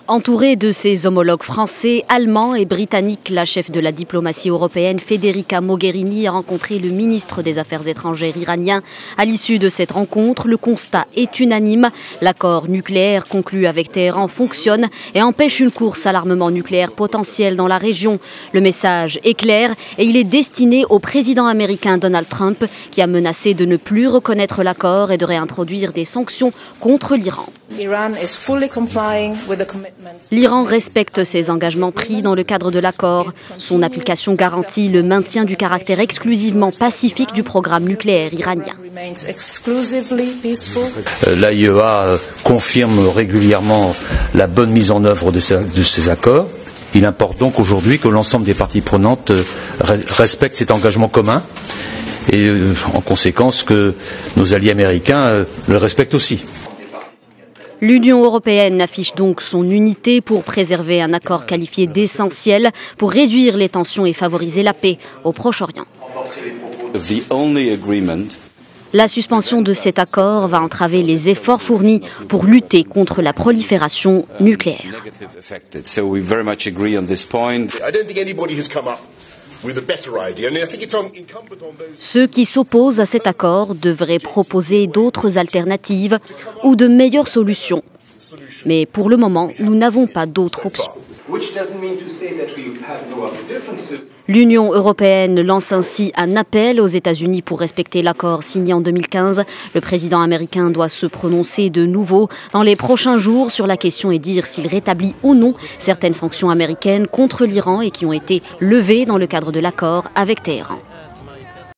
Entourée de ses homologues français, allemands et britanniques, la chef de la diplomatie européenne, Federica Mogherini, a rencontré le ministre des Affaires étrangères iranien. À l'issue de cette rencontre, le constat est unanime. L'accord nucléaire conclu avec Téhéran fonctionne et empêche une course à l'armement nucléaire potentiel dans la région. Le message est clair et il est destiné au président américain Donald Trump qui a menacé de ne plus reconnaître l'accord et de réintroduire des sanctions contre l'Iran. L'Iran respecte ses engagements pris dans le cadre de l'accord. Son application garantit le maintien du caractère exclusivement pacifique du programme nucléaire iranien. L'AIEA confirme régulièrement la bonne mise en œuvre de ces accords. Il importe donc aujourd'hui que l'ensemble des parties prenantes respectent cet engagement commun et en conséquence que nos alliés américains le respectent aussi. L'Union européenne affiche donc son unité pour préserver un accord qualifié d'essentiel pour réduire les tensions et favoriser la paix au Proche-Orient. La suspension de cet accord va entraver les efforts fournis pour lutter contre la prolifération nucléaire. Ceux qui s'opposent à cet accord devraient proposer d'autres alternatives ou de meilleures solutions. Mais pour le moment, nous n'avons pas d'autre option. L'Union européenne lance ainsi un appel aux États-Unis pour respecter l'accord signé en 2015. Le président américain doit se prononcer de nouveau dans les prochains jours sur la question et dire s'il rétablit ou non certaines sanctions américaines contre l'Iran et qui ont été levées dans le cadre de l'accord avec Téhéran.